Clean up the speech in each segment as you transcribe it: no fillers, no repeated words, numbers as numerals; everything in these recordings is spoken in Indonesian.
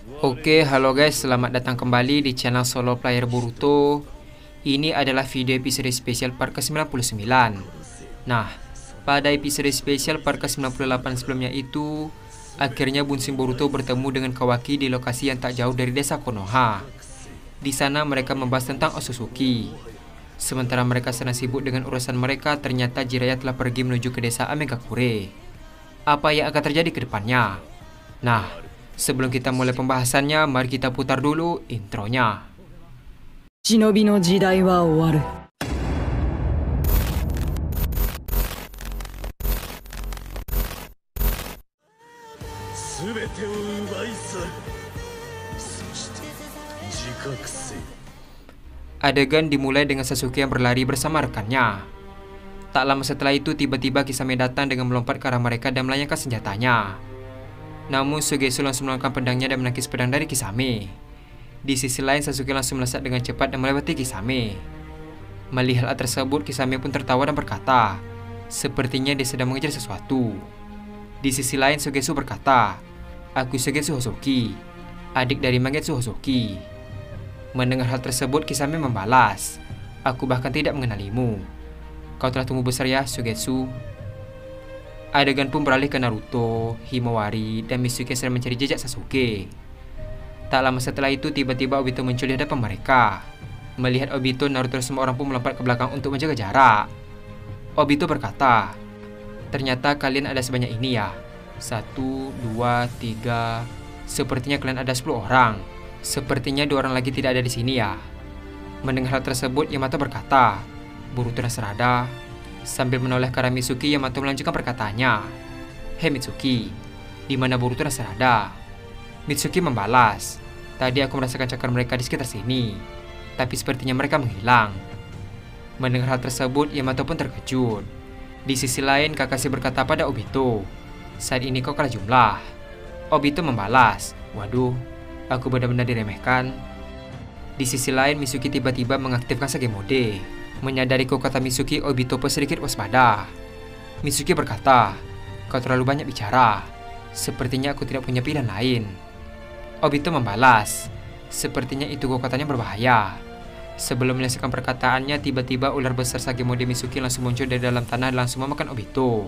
Oke, halo guys, selamat datang kembali di channel Solo Player Boruto. Ini adalah video episode spesial part ke-99. Nah, pada episode spesial part ke-98 sebelumnya itu, akhirnya Bunshin Boruto bertemu dengan Kawaki di lokasi yang tak jauh dari desa Konoha. Di sana mereka membahas tentang Otsutsuki. Sementara mereka sedang sibuk dengan urusan mereka, ternyata Jiraiya telah pergi menuju ke desa Amegakure. Apa yang akan terjadi ke depannya? Nah, sebelum kita mulai pembahasannya, mari kita putar dulu intronya. Shinobi no jidai wa owaru. Adegan dimulai dengan Sasuke yang berlari bersama rekannya. Tak lama setelah itu, tiba-tiba Kisame datang dengan melompat ke arah mereka dan melayangkan senjatanya. Namun Suigetsu langsung mengangkat pedangnya dan menangkis pedang dari Kisame. Di sisi lain, Sasuke langsung melesat dengan cepat dan melewati Kisame. Melihat hal tersebut, Kisame pun tertawa dan berkata, sepertinya dia sedang mengejar sesuatu. Di sisi lain, Suigetsu berkata, "Aku Suigetsu Hosoki, adik dari Mangetsu Hosoki." Mendengar hal tersebut, Kisame membalas, "Aku bahkan tidak mengenalimu. Kau telah tumbuh besar ya, Suigetsu." Adegan pun beralih ke Naruto, Himawari, dan Mitsuki sedang mencari jejak Sasuke. Tak lama setelah itu, tiba-tiba Obito muncul di hadapan mereka. Melihat Obito, Naruto dan semua orang pun melompat ke belakang untuk menjaga jarak. Obito berkata, "Ternyata kalian ada sebanyak ini ya. 1, 2, 3. Sepertinya kalian ada 10 orang. Sepertinya 2 orang lagi tidak ada di sini ya." Mendengar hal tersebut, Yamato berkata, "Boruto dan Sarada." Sambil menoleh ke arah Mitsuki, Yamato melanjutkan perkataannya, "Hei Mitsuki, di mana Boruto dan Sarada?" Mitsuki membalas, "Tadi aku merasakan cakar mereka di sekitar sini, tapi sepertinya mereka menghilang." Mendengar hal tersebut, Yamato pun terkejut. Di sisi lain, Kakashi berkata pada Obito, "Saat ini kau kalah jumlah." Obito membalas, "Waduh, aku benar-benar diremehkan." Di sisi lain, Mitsuki tiba-tiba mengaktifkan Sage Mode. Menyadari kata Mitsuki, Obito pun sedikit waspada. Mitsuki berkata, "Kau terlalu banyak bicara. Sepertinya aku tidak punya pilihan lain." Obito membalas, "Sepertinya itu katanya berbahaya." Sebelum menyelesaikan perkataannya, tiba-tiba ular besar Sage Mode Mitsuki langsung muncul dari dalam tanah dan langsung memakan Obito.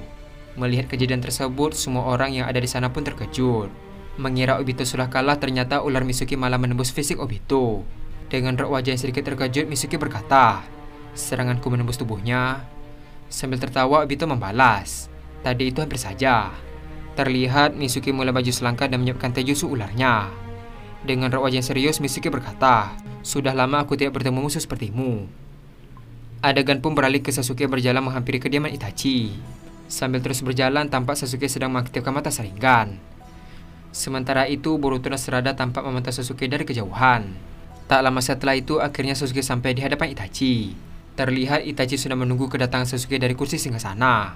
Melihat kejadian tersebut, semua orang yang ada di sana pun terkejut. Mengira Obito sudah kalah, ternyata ular Mitsuki malah menembus fisik Obito. Dengan raut wajah yang sedikit terkejut, Mitsuki berkata, "Seranganku menembus tubuhnya." Sambil tertawa, Obito membalas, "Tadi itu hampir saja." Terlihat Mitsuki mulai maju selangkah dan menyiapkan taijutsu ularnya. Dengan raut wajah yang serius, Mitsuki berkata, "Sudah lama aku tidak bertemu musuh sepertimu." Adegan pun beralih ke Sasuke berjalan menghampiri kediaman Itachi. Sambil terus berjalan, tampak Sasuke sedang mengaktifkan mata Sharingan. Sementara itu, Boruto dan Sarada tampak memantau Sasuke dari kejauhan. Tak lama setelah itu, akhirnya Sasuke sampai di hadapan Itachi. Terlihat Itachi sudah menunggu kedatangan Sasuke dari kursi singgasana.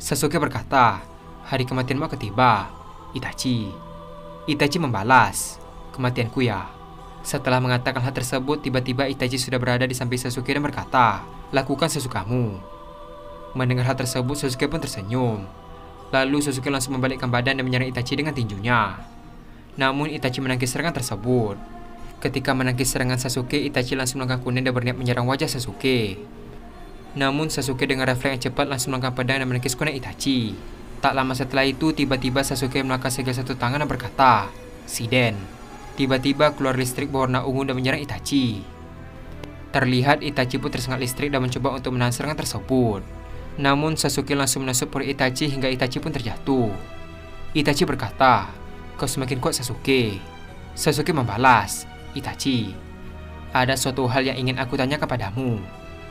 Sasuke berkata, "Hari kematianmu akan tiba, Itachi." Itachi membalas, "Kematianku ya." Setelah mengatakan hal tersebut, tiba-tiba Itachi sudah berada di samping Sasuke dan berkata, "Lakukan sesukamu." Mendengar hal tersebut, Sasuke pun tersenyum. Lalu Sasuke langsung membalikkan badan dan menyerang Itachi dengan tinjunya. Namun Itachi menangkis serangan tersebut. Ketika menangkis serangan Sasuke, Itachi langsung melangkah kuning dan berniat menyerang wajah Sasuke. Namun Sasuke dengan refleks yang cepat langsung melangkah pedang dan menangkis kuning Itachi. Tak lama setelah itu, tiba-tiba Sasuke melangkah segel satu tangan dan berkata, "Siden." Tiba-tiba keluar listrik berwarna ungu dan menyerang Itachi. Terlihat Itachi pun tersengat listrik dan mencoba untuk menahan serangan tersebut. Namun Sasuke langsung menusuk perut Itachi hingga Itachi pun terjatuh. Itachi berkata, "Kau semakin kuat, Sasuke." Sasuke membalas, "Itachi, ada suatu hal yang ingin aku tanya kepadamu."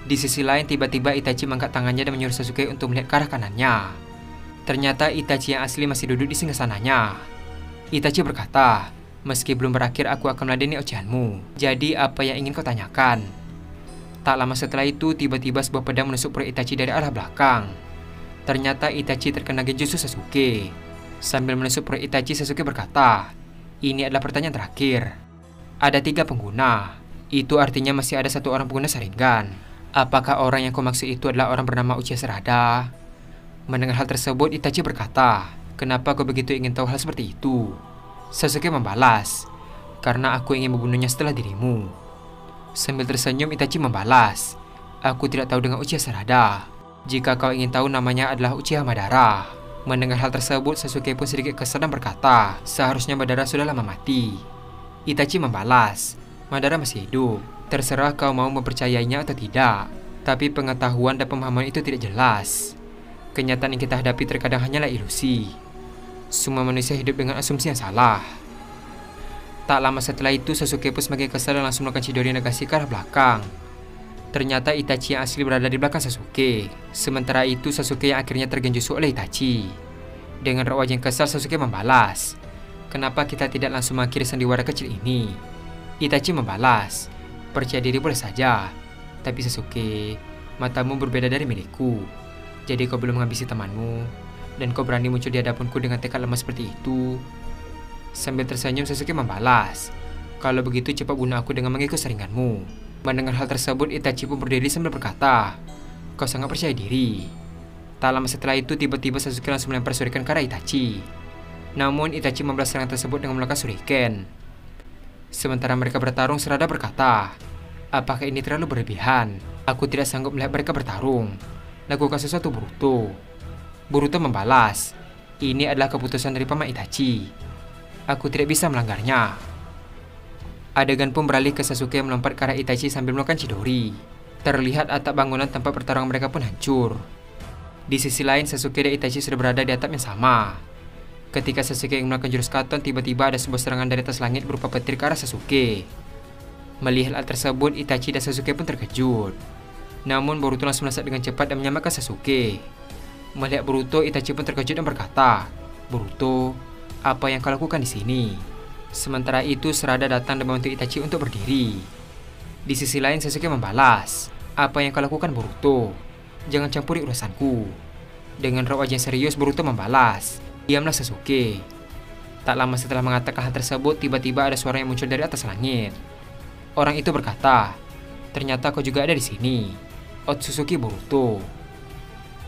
Di sisi lain, tiba-tiba Itachi mengangkat tangannya dan menyuruh Sasuke untuk melihat ke arah kanannya. Ternyata Itachi yang asli masih duduk di singgasananya. Itachi berkata, "Meski belum berakhir, aku akan meladeni ocehanmu. Jadi apa yang ingin kau tanyakan?" Tak lama setelah itu, tiba-tiba sebuah pedang menusuk perut Itachi dari arah belakang. Ternyata Itachi terkena genjutsu Sasuke. Sambil menusuk perut Itachi, Sasuke berkata, "Ini adalah pertanyaan terakhir. Ada 3 pengguna. Itu artinya masih ada 1 orang pengguna Sharingan. Apakah orang yang kau maksud itu adalah orang bernama Uchiha Sarada?" Mendengar hal tersebut, Itachi berkata, "Kenapa kau begitu ingin tahu hal seperti itu?" Sasuke membalas, karena aku ingin membunuhnya setelah dirimu. Sambil tersenyum, Itachi membalas, aku tidak tahu dengan Uchiha Sarada. Jika kau ingin tahu, namanya adalah Uchiha Madara. Mendengar hal tersebut, Sasuke pun sedikit kesal dan berkata, seharusnya Madara sudah lama mati. Itachi membalas, Madara masih hidup. Terserah kau mau mempercayainya atau tidak. Tapi pengetahuan dan pemahaman itu tidak jelas. Kenyataan yang kita hadapi terkadang hanyalah ilusi. Semua manusia hidup dengan asumsi yang salah. Tak lama setelah itu, Sasuke pun semakin kesal dan langsung melakukan Chidori Nagasi ke arah belakang. Ternyata Itachi yang asli berada di belakang Sasuke. Sementara itu, Sasuke yang akhirnya tergenjusuk oleh Itachi. Dengan raut wajah yang kesal, Sasuke membalas, kenapa kita tidak langsung mengakhiri sandiwara kecil ini? Itachi membalas, percaya diri boleh saja. Tapi Sasuke, matamu berbeda dari milikku. Jadi kau belum menghabisi temanmu, dan kau berani muncul di hadapanku dengan tekad lemah seperti itu. Sambil tersenyum, Sasuke membalas, kalau begitu cepat bunuh aku dengan mengikut saringanmu. Mendengar hal tersebut, Itachi pun berdiri sambil berkata, kau sangat percaya diri. Tak lama setelah itu, tiba-tiba Sasuke langsung melempar shuriken ke arah Itachi. Namun Itachi membalas serangan tersebut dengan melakukan shuriken. Sementara mereka bertarung, Sarada berkata, apakah ini terlalu berlebihan? Aku tidak sanggup melihat mereka bertarung. Lakukan sesuatu, Boruto. Boruto membalas, ini adalah keputusan dari Paman Itachi. Aku tidak bisa melanggarnya. Adegan pun beralih ke Sasuke melompat ke arah Itachi sambil melakukan Chidori. Terlihat atap bangunan tempat pertarungan mereka pun hancur. Di sisi lain, Sasuke dan Itachi sudah berada di atap yang sama. Ketika Sasuke ingin melakukan jurus Katon, tiba-tiba ada sebuah serangan dari atas langit berupa petir ke arah Sasuke. Melihat hal tersebut, Itachi dan Sasuke pun terkejut. Namun Boruto langsung melesat dengan cepat dan menyelamatkan Sasuke. Melihat Boruto, Itachi pun terkejut dan berkata, Boruto, apa yang kau lakukan di sini? Sementara itu, Sarada datang dan membantu Itachi untuk berdiri. Di sisi lain, Sasuke membalas, apa yang kau lakukan, Boruto? Jangan campuri urusanku. Dengan raut wajah serius, Boruto membalas, diamlah Sasuke. Tak lama setelah mengatakan hal tersebut, tiba-tiba ada suara yang muncul dari atas langit. Orang itu berkata, ternyata kau juga ada di sini, Otsutsuki Boruto.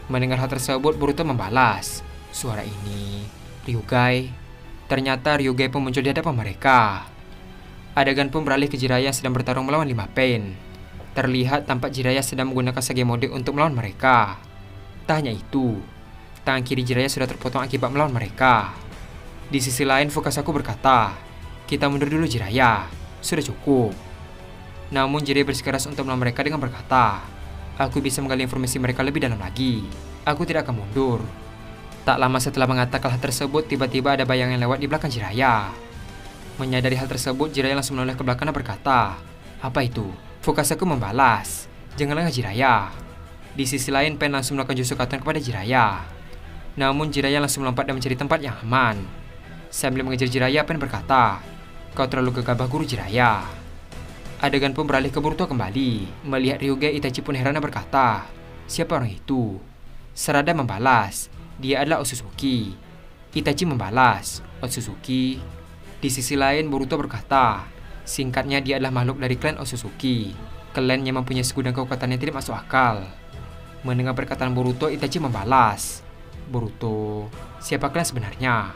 Mendengar hal tersebut, Boruto membalas, suara ini, Ryugai. Ternyata Ryugai pun muncul di hadapan mereka. Adegan pun beralih ke Jiraiya sedang bertarung melawan 5 Pain. Terlihat tampak Jiraiya sedang menggunakan Sage Mode untuk melawan mereka. Tak hanya itu, tangan kiri Jiraiya sudah terpotong akibat melawan mereka. Di sisi lain, Fukasaku berkata, kita mundur dulu Jiraiya, sudah cukup. Namun Jiraiya bersikeras untuk melawan mereka dengan berkata, aku bisa menggali informasi mereka lebih dalam lagi. Aku tidak akan mundur. Tak lama setelah mengatakan hal tersebut, tiba-tiba ada bayangan yang lewat di belakang Jiraiya. Menyadari hal tersebut, Jiraiya langsung menoleh ke belakang dan berkata, apa itu? Fukasaku membalas, jangan lengah Jiraiya. Di sisi lain, Pain langsung melakukan Jutsu Katon kepada Jiraiya. Namun Jiraiya langsung melompat dan mencari tempat yang aman. Sambil mengejar Jiraiya, Pain berkata, kau terlalu gegabah guru Jiraiya. Adegan pun beralih ke Boruto kembali. Melihat Ryugai, Itachi pun heran dan berkata, siapa orang itu? Sarada membalas, dia adalah Otsutsuki. Itachi membalas, Otsutsuki. Di sisi lain, Boruto berkata, singkatnya dia adalah makhluk dari klan Otsutsuki, klan yang mempunyai segudang kekuatan yang tidak masuk akal. Mendengar perkataan Boruto, Itachi membalas, Boruto, siapa klan sebenarnya?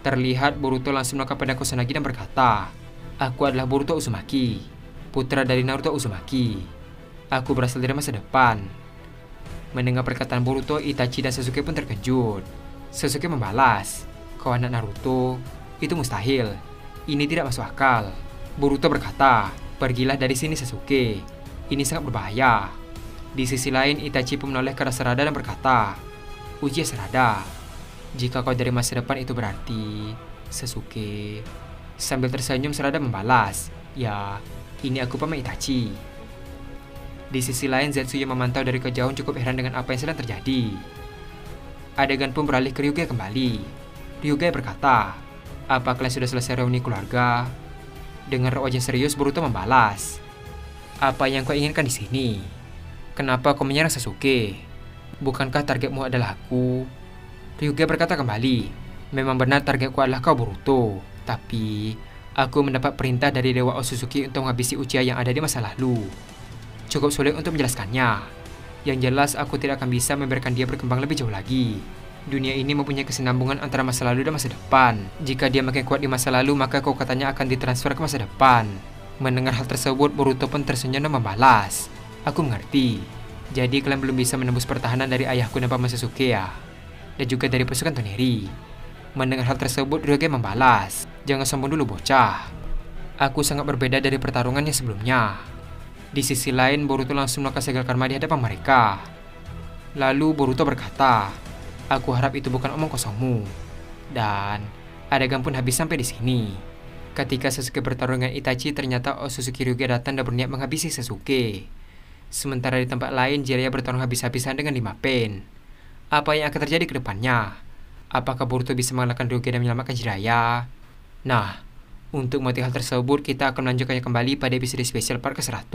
Terlihat Boruto langsung melakukan pedang Kusanagi dan berkata, aku adalah Boruto Uzumaki, putra dari Naruto Uzumaki. Aku berasal dari masa depan. Mendengar perkataan Boruto, Itachi dan Sasuke pun terkejut. Sasuke membalas, kau anak Naruto, itu mustahil. Ini tidak masuk akal. Boruto berkata, pergilah dari sini Sasuke. Ini sangat berbahaya. Di sisi lain, Itachi pun menoleh ke arah Sarada dan berkata, Uchiha Sarada, jika kau dari masa depan itu berarti Sasuke. Sambil tersenyum, Sarada membalas, ya, ini aku Paman Itachi. Di sisi lain, Zetsuya memantau dari kejauhan cukup heran dengan apa yang sedang terjadi. Adegan pun beralih ke Ryugai kembali. Ryugai berkata, apa kalian sudah selesai reuni keluarga? Dengan wajah serius, Boruto membalas, apa yang kau inginkan di sini? Kenapa kau menyerang Sasuke? Bukankah targetmu adalah aku? Ryugai berkata kembali, memang benar targetku adalah kau Boruto. Tapi, aku mendapat perintah dari Dewa Otsutsuki untuk menghabisi Uchiha yang ada di masa lalu. Cukup sulit untuk menjelaskannya. Yang jelas, aku tidak akan bisa membiarkan dia berkembang lebih jauh lagi. Dunia ini mempunyai kesinambungan antara masa lalu dan masa depan. Jika dia makin kuat di masa lalu, maka kekuatannya akan ditransfer ke masa depan. Mendengar hal tersebut, Boruto pun tersenyum dan membalas, "Aku mengerti. Jadi kalian belum bisa menembus pertahanan dari ayahku dan Paman Sasuke ya? Dan juga dari pasukan Toneri." Mendengar hal tersebut, Ryuge membalas, "Jangan sombong dulu bocah. Aku sangat berbeda dari pertarungannya sebelumnya." Di sisi lain, Boruto langsung melakukan segala karma di hadapan mereka. Lalu Boruto berkata, "Aku harap itu bukan omong kosongmu." Dan adegan pun habis sampai di sini. Ketika Sasuke bertarung dengan Itachi, ternyata Otsutsuki Ryuge datang dan berniat menghabisi Sasuke. Sementara di tempat lain, Jiraiya bertarung habis-habisan dengan 5 pen. Apa yang akan terjadi ke depannya? Apakah Boruto bisa mengalahkan Ryuge dan menyelamatkan Jiraiya? Nah, untuk mengetahui hal tersebut, kita akan melanjutkannya kembali pada episode spesial part ke-100.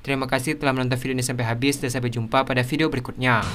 Terima kasih telah menonton video ini sampai habis dan sampai jumpa pada video berikutnya.